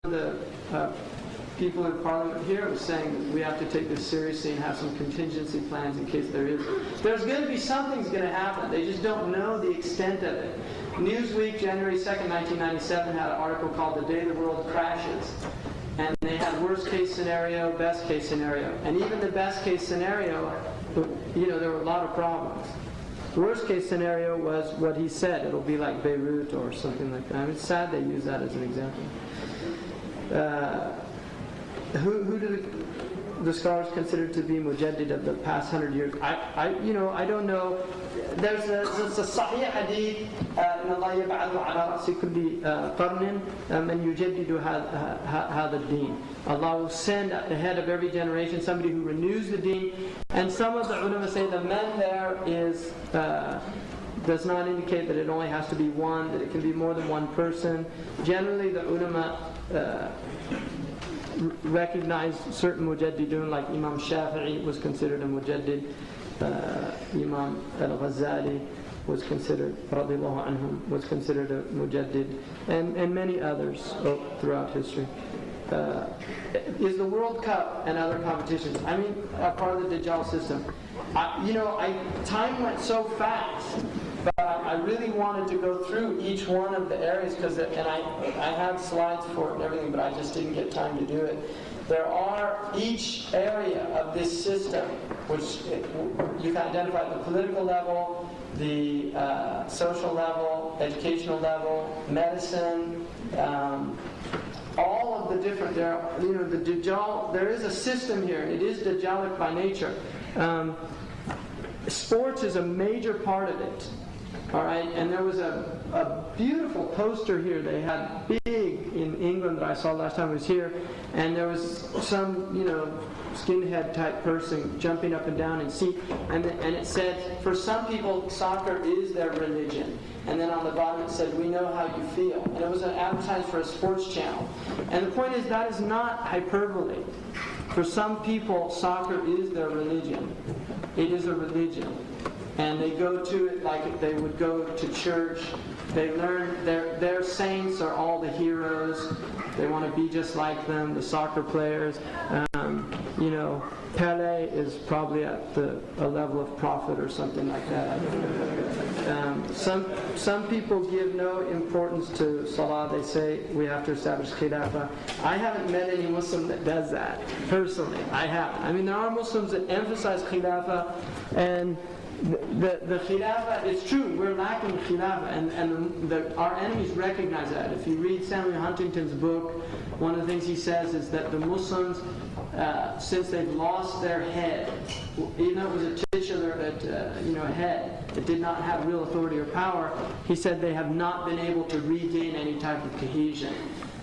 of the people in Parliament here was saying that we have to take this seriously and have some contingency plans in case there is. There's going to be something's going to happen. They just don't know the extent of it. Newsweek, January 2nd, 1997, had an article called "The Day the World Crashes," and they had worst case scenario, best case scenario, and even the best case scenario, there were a lot of problems. Worst case scenario was what he said. It'll be like Beirut or something like that. I mean, it's sad they use that as an example. Who do the scholars consider to be mujaddid of the past 100 years? I don't know. There's a sahih hadith, إن الله يبعث على رأس كل قرن من يجدد هذا الدين. Allah will send at the head of every generation somebody who renews the deen. And some of the ulama say the man there does not indicate that it only has to be one, that it can be more than one person. Generally, the ulama recognize certain mujaddidun, like Imam Shafi'i was considered a mujaddid, Imam al-Ghazali was considered, radiyallahu anhum, was considered a mujaddid, and many others throughout history. Is the World Cup and other competitions, a part of the Dajjal system? Time went so fast, but I really wanted to go through each one of the areas, and I had slides for it and everything, but I just didn't get time to do it. There are each area of this system, which you can identify at the political level, the social level, educational level, medicine, all of the different, the Dajjal, there is a system here. It is Dajjalic by nature. Sports is a major part of it. All right, and there was a beautiful poster here they had big in England that I saw last time I was here, and there was some, skinhead type person jumping up and down and and it said, for some people, soccer is their religion. And then on the bottom it said, we know how you feel. And it was an advertisement for a sports channel. And the point is, that is not hyperbole. For some people, soccer is their religion. It is a religion. And they go to it like they would go to church. They learn, their saints are all the heroes. They want to be just like them, the soccer players. Pele is probably at a level of prophet or something like that. Some people give no importance to Salah. They say we have to establish Khilafah. I haven't met any Muslim that does that, personally. I haven't. There are Muslims that emphasize Khilafah, and the Khilafah, it's true, we're lacking Khilafah, and our enemies recognize that. If you read Samuel Huntington's book, one of the things he says is that the Muslims, since they've lost their head, even though it was a titular head, it did not have real authority or power, he said they have not been able to regain any type of cohesion.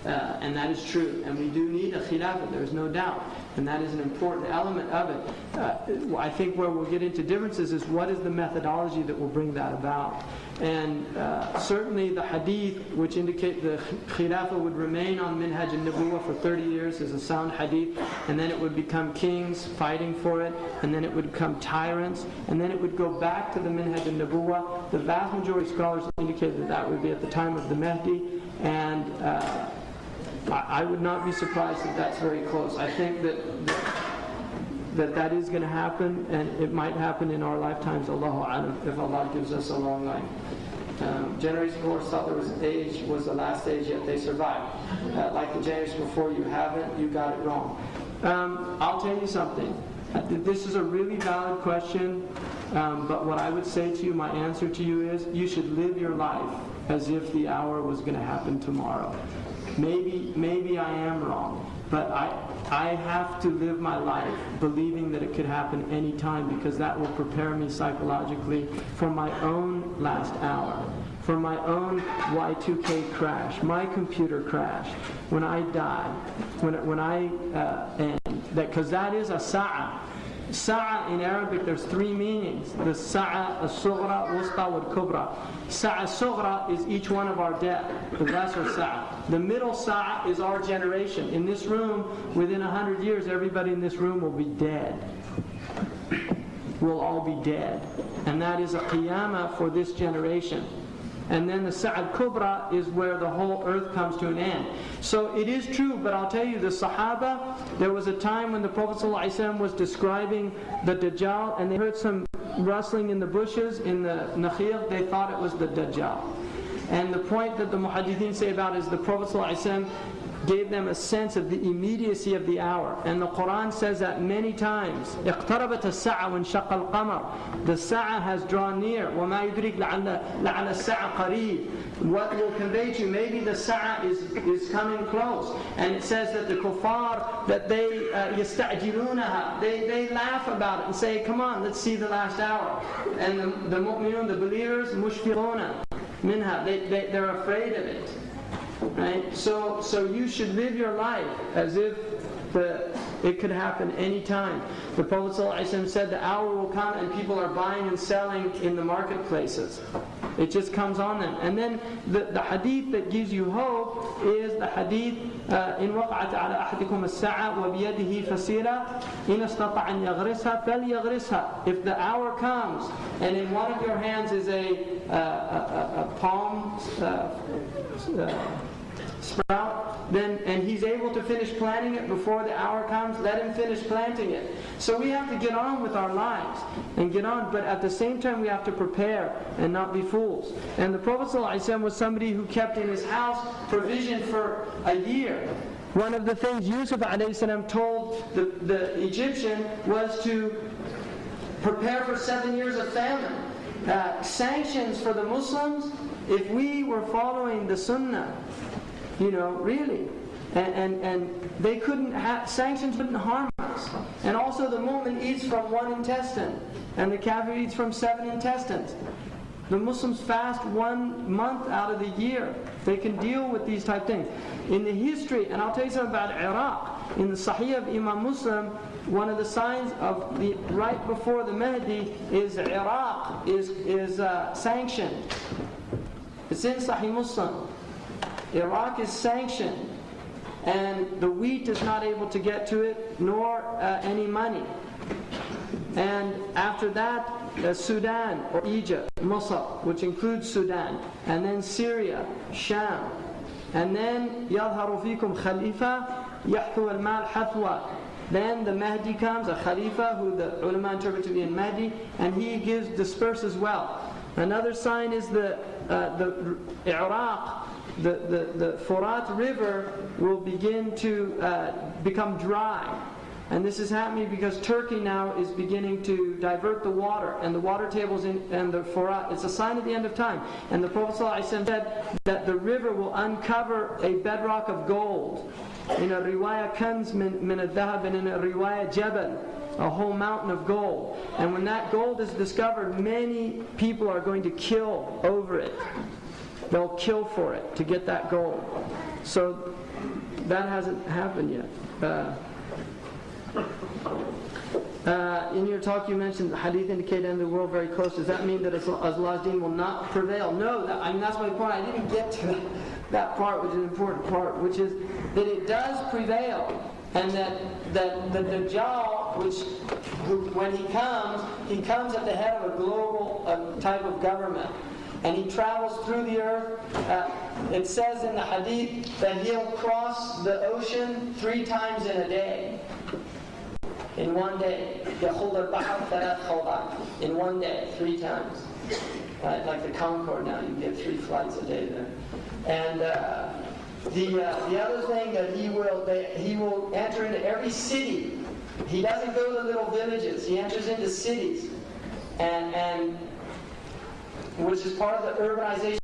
And that is true. And we do need a khilafah, there is no doubt. And that is an important element of it. I think where we'll get into differences is what is the methodology that will bring that about. And certainly the hadith, which indicate the khilafah would remain on Minhaj al-Nubuwah for 30 years, is a sound hadith. And then it would become kings fighting for it. And then it would become tyrants. And then it would go back to the Minhaj al-Nubuwah. The vast majority of scholars indicate that that would be at the time of the Mahdi. And I would not be surprised if that's very close. I think that is going to happen, and it might happen in our lifetimes, Allahu A'lam, if Allah gives us a long life. Generations before thought there was age was the last age, yet they survived. Like the generation before, you haven't, you got it wrong. I'll tell you something. This is a really valid question, but what I would say to you, my answer to you is, you should live your life as if the hour was going to happen tomorrow. Maybe I am wrong, but I have to live my life believing that it could happen any time, because that will prepare me psychologically for my own last hour, for my own Y2K crash, my computer crash, when I die, when I end. Because that is a sa'a. Sa'a in Arabic, there's three meanings. The sa'a, as-sughra, wusta, wal-kubra. Sa'a as-sughra is each one of our death. That's our sa'a. The middle sa'a is our generation. In this room, within 100 years, everybody in this room will be dead. We'll all be dead. And that is a qiyamah for this generation. And then the Sa'al Kubra is where the whole earth comes to an end. So it is true, but I'll tell you, the Sahaba, there was a time when the Prophet ﷺ was describing the Dajjal, and they heard some rustling in the bushes, in the Nakhil. They thought it was the Dajjal. And the point that the Muhaddithin say about is the Prophet ﷺ gave them a sense of the immediacy of the hour. And the Quran says that many times. اقتربت الساعة وانشق القمر. The Sa'a has drawn near. وما يدرك لعل الساعة قريب. What will convey to you, maybe the Sa'a is coming close. And it says that the kuffar, that they يستعجلونها, they laugh about it and say, come on, let's see the last hour. And the mu'minun, the believers, مشفقون منها, they're afraid of it. Right? So you should live your life as if it could happen any time. The Prophet ﷺ said the hour will come and people are buying and selling in the marketplaces. It just comes on them. And then the hadith that gives you hope is the hadith إن وقعت على أحدكم الساعة وبيده فسيلة إن استطاع أن يغرسها فليغرسها. If the hour comes and in one of your hands is a palm sprout, then, and he's able to finish planting it before the hour comes, let him finish planting it. So we have to get on with our lives and get on, but at the same time we have to prepare and not be fools. And the Prophet ﷺ was somebody who kept in his house provision for a year. One of the things Yusuf ﷺ told the Egyptian was to prepare for 7 years of famine. Sanctions for the Muslims, if we were following the Sunnah, really. And they couldn't have, sanctions wouldn't harm us. And also the mu'min eats from one intestine, and the kafir eats from 7 intestines. The Muslims fast 1 month out of the year. They can deal with these type of things. In the history, and I'll tell you something about Iraq, in the Sahih of Imam Muslim, one of the signs of the right before the Mahdi is Iraq is sanctioned. It's in Sahih Muslim. Iraq is sanctioned, and the wheat is not able to get to it, nor any money. And after that, Sudan or Egypt, Mosul, which includes Sudan, and then Syria, Sham, and then يظهر فيكم خليفة يحثو المال حثوة. Then the Mahdi comes, a Khalifa, who the ulama interpret to be a Mahdi, and he disperses wealth. Another sign is the Iraq. The Furat River will begin to become dry. And this is happening because Turkey now is beginning to divert the water, and the water tables and the Furat, it's a sign of the end of time. And the Prophet ﷺ said that the river will uncover a bedrock of gold. In a riwayah kanz min al-dhahab, and in a riwayah jabal, a whole mountain of gold. And when that gold is discovered, many people are going to kill over it. They'll kill for it to get that gold. So that hasn't happened yet. In your talk you mentioned the hadith indicated in the world very close. Does that mean that Allah's deen will not prevail? No, that's my point. I didn't get to that part, which is an important part, which is that it does prevail. And that the Dajjal, when he comes at the head of a global type of government. And he travels through the earth. It says in the hadith that he'll cross the ocean 3 times in a day. In one day. In one day, 3 times. Right? Like the Concorde now, you get 3 flights a day there. And the other thing that he will enter into every city. He doesn't go to little villages. He enters into cities. And which is part of the urbanization